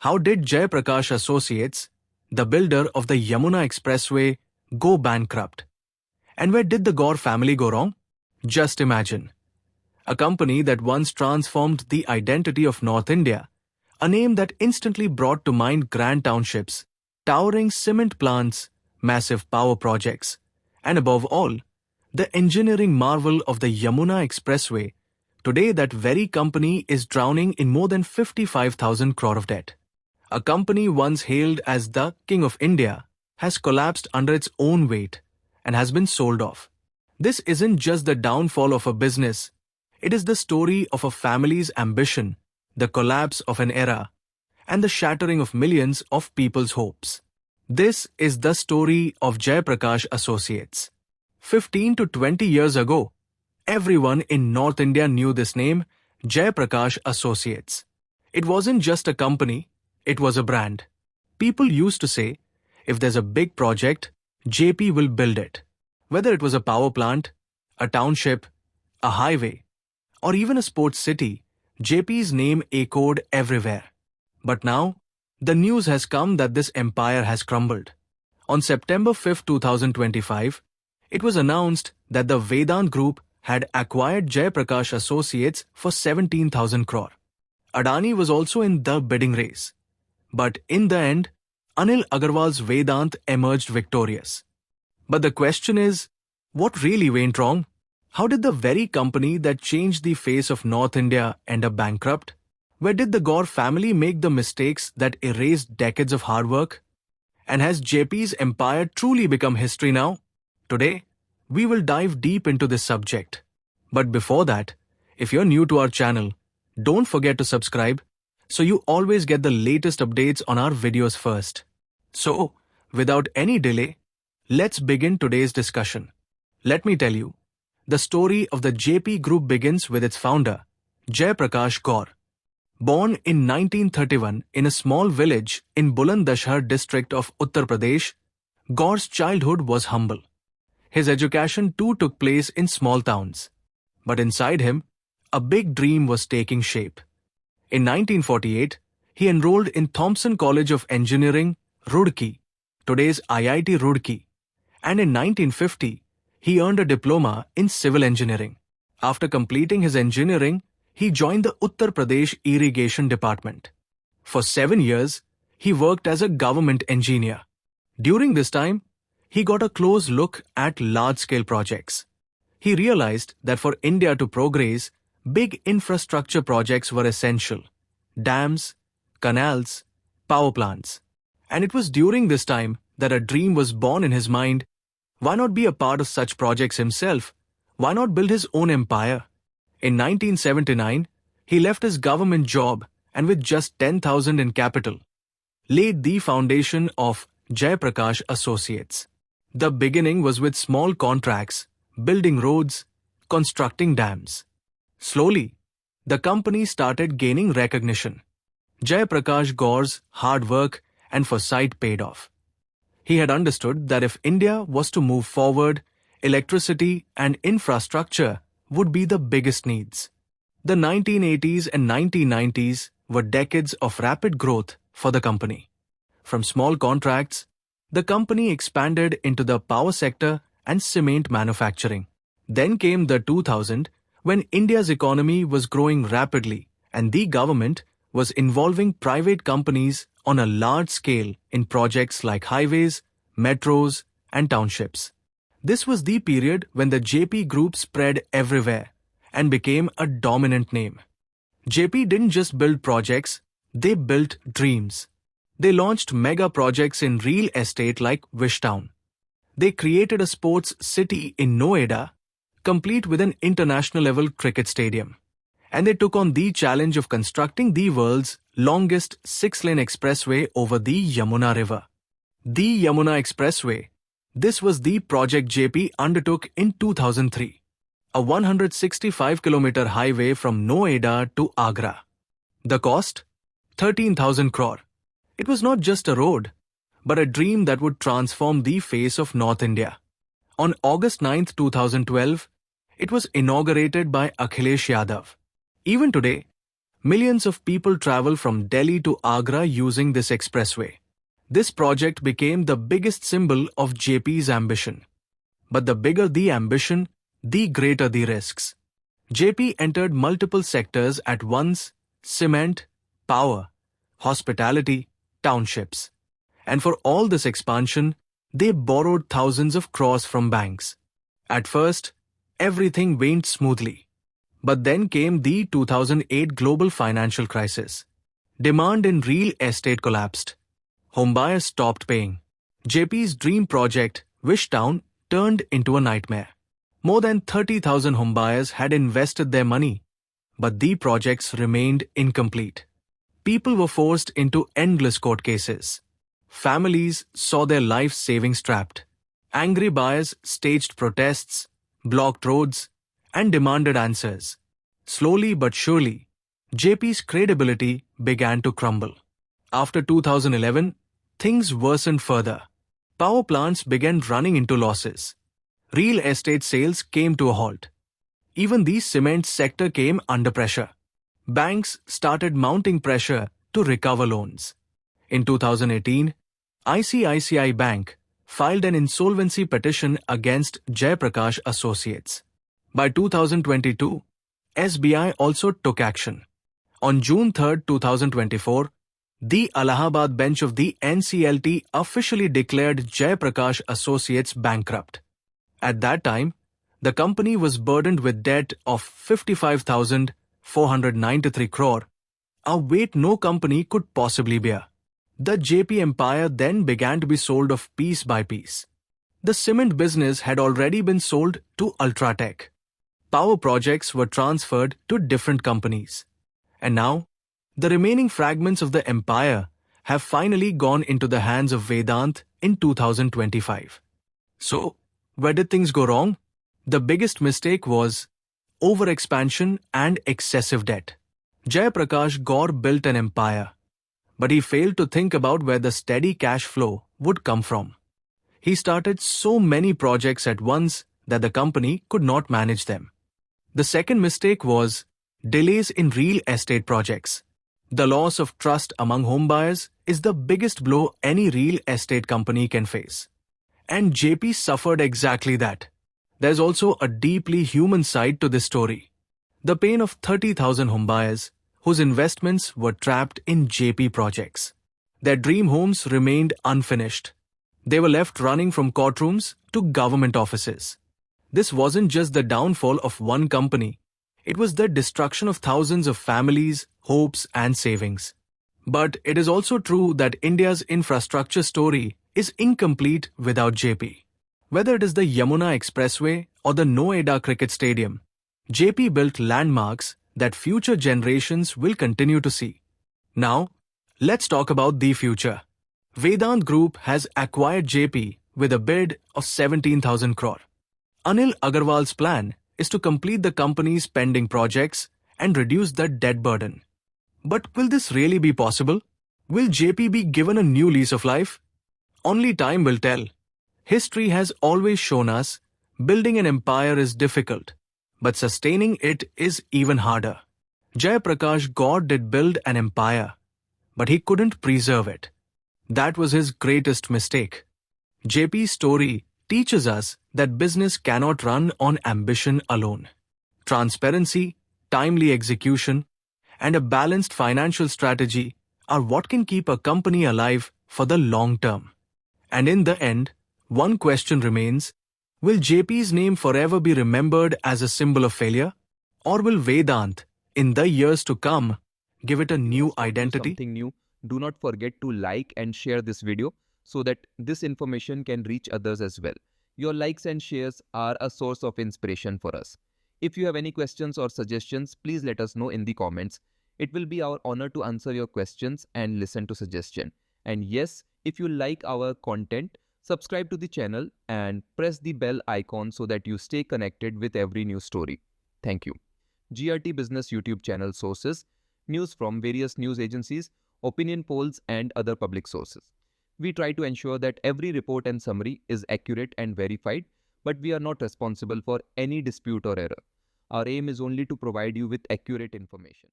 How did Jayaprakash Associates, the builder of the Yamuna Expressway, go bankrupt? And where did the Gaur family go wrong? Just imagine. A company that once transformed the identity of North India, a name that instantly brought to mind grand townships, towering cement plants, massive power projects, and above all, the engineering marvel of the Yamuna Expressway. Today, that very company is drowning in more than 55,000 crore of debt. A company once hailed as the King of India has collapsed under its own weight and has been sold off. This isn't just the downfall of a business, it is the story of a family's ambition, the collapse of an era, and the shattering of millions of people's hopes. This is the story of Jayaprakash Associates. 15 to 20 years ago, everyone in North India knew this name, Jayaprakash Associates. It wasn't just a company, it was a brand. People used to say, if there's a big project, Jaypee will build it. Whether it was a power plant, a township, a highway, or even a sports city, Jaypee's name echoed everywhere. But now, the news has come that this empire has crumbled. On September 5, 2025, it was announced that the Vedant Group had acquired Jayaprakash Associates for 17,000 crore. Adani was also in the bidding race. But in the end, Anil Agarwal's Vedant emerged victorious. But the question is, what really went wrong? How did the very company that changed the face of North India end up bankrupt? Where did the Gaur family make the mistakes that erased decades of hard work? And has Jaypee's empire truly become history now? Today, we will dive deep into this subject. But before that, if you're new to our channel, don't forget to subscribe so you always get the latest updates on our videos first. So, without any delay, let's begin today's discussion. Let me tell you, the story of the Jaypee Group begins with its founder, Jayaprakash Gaur. Born in 1931 in a small village in Bulandashar district of Uttar Pradesh, Gaur's childhood was humble. His education too took place in small towns. But inside him, a big dream was taking shape. In 1948, he enrolled in Thompson College of Engineering, Roorkee, today's IIT Roorkee, and in 1950, he earned a diploma in civil engineering. After completing his engineering, he joined the Uttar Pradesh Irrigation Department. For 7 years, he worked as a government engineer. During this time, he got a close look at large-scale projects. He realized that for India to progress, big infrastructure projects were essential. Dams, canals, power plants. And it was during this time that a dream was born in his mind. Why not be a part of such projects himself? Why not build his own empire? In 1979, he left his government job and with just 10,000 in capital, laid the foundation of Jayaprakash Associates. The beginning was with small contracts, building roads, constructing dams. Slowly, the company started gaining recognition. Jayaprakash Gaur's hard work and foresight paid off. He had understood that if India was to move forward, electricity and infrastructure would be the biggest needs. The 1980s and 1990s were decades of rapid growth for the company. From small contracts, the company expanded into the power sector and cement manufacturing. Then came the 2000s, when India's economy was growing rapidly and the government was involving private companies on a large scale in projects like highways, metros, and townships. This was the period when the Jaypee Group spread everywhere and became a dominant name. Jaypee didn't just build projects, they built dreams. They launched mega projects in real estate like Wishtown. They created a sports city in Noida, complete with an international-level cricket stadium. And they took on the challenge of constructing the world's longest 6-lane expressway over the Yamuna River. The Yamuna Expressway. This was the project Jaypee undertook in 2003. A 165-kilometer highway from Noida to Agra. The cost? 13,000 crore. It was not just a road, but a dream that would transform the face of North India. On August 9, 2012, it was inaugurated by 𝐮𝐸𝐴𝐿. Even today, Millions of people travel from Delhi to Agra using this expressway. This project became the biggest symbol of JP's ambition. But the bigger the ambition, the greater the risks. JP entered multiple sectors at once: cement, power, hospitality, townships. And for all this expansion, they borrowed thousands of crores from banks. At first, everything went smoothly. But then came the 2008 global financial crisis. Demand in real estate collapsed. Homebuyers stopped paying. JP's dream project, Wishtown, turned into a nightmare. More than 30,000 homebuyers had invested their money, but the projects remained incomplete. People were forced into endless court cases. Families saw their life savings trapped. Angry buyers staged protests, blocked roads, and demanded answers. Slowly but surely, JP's credibility began to crumble. After 2011, things worsened further. Power plants began running into losses. Real estate sales came to a halt. Even the cement sector came under pressure. Banks started mounting pressure to recover loans. In 2018, ICICI Bank filed an insolvency petition against Jayaprakash Associates. By 2022, SBI also took action. On June 3, 2024, the Allahabad bench of the NCLT officially declared Jayaprakash Associates bankrupt. At that time, the company was burdened with debt of 55,493 crore, a weight no company could possibly bear. The JP empire then began to be sold off piece by piece. The cement business had already been sold to Ultratech. Power projects were transferred to different companies. And now, the remaining fragments of the empire have finally gone into the hands of Vedant in 2025. So, where did things go wrong? The biggest mistake was overexpansion and excessive debt. Jayaprakash Gaur built an empire, but he failed to think about where the steady cash flow would come from. He started so many projects at once that the company could not manage them. The second mistake was delays in real estate projects. The loss of trust among homebuyers is the biggest blow any real estate company can face. And JP suffered exactly that. There's also a deeply human side to this story. The pain of 30,000 homebuyers whose investments were trapped in JP projects. Their dream homes remained unfinished. They were left running from courtrooms to government offices. This wasn't just the downfall of one company. It was the destruction of thousands of families, hopes, and savings. But it is also true that India's infrastructure story is incomplete without JP. Whether it is the Yamuna Expressway or the Noida Cricket Stadium, JP built landmarks that future generations will continue to see. Now, let's talk about the future. Vedant Group has acquired JP with a bid of 17,000 crore. Anil Agarwal's plan is to complete the company's pending projects and reduce the debt burden. But will this really be possible? Will JP be given a new lease of life? Only time will tell. History has always shown us building an empire is difficult, but sustaining it is even harder. Jayaprakash Gaur did build an empire, but he couldn't preserve it. That was his greatest mistake. JP's story teaches us that business cannot run on ambition alone. Transparency, timely execution, and a balanced financial strategy are what can keep a company alive for the long term. And in the end, one question remains: will JP's name forever be remembered as a symbol of failure? Or will Vedant, in the years to come, give it a new identity? Something new. Do not forget to like and share this video so that this information can reach others as well. Your likes and shares are a source of inspiration for us. If you have any questions or suggestions, please let us know in the comments. It will be our honor to answer your questions and listen to suggestions. And yes, if you like our content, subscribe to the channel and press the bell icon so that you stay connected with every new story. Thank you. GRT Business YouTube channel sources: news from various news agencies, opinion polls, and other public sources. We try to ensure that every report and summary is accurate and verified, but we are not responsible for any dispute or error. Our aim is only to provide you with accurate information.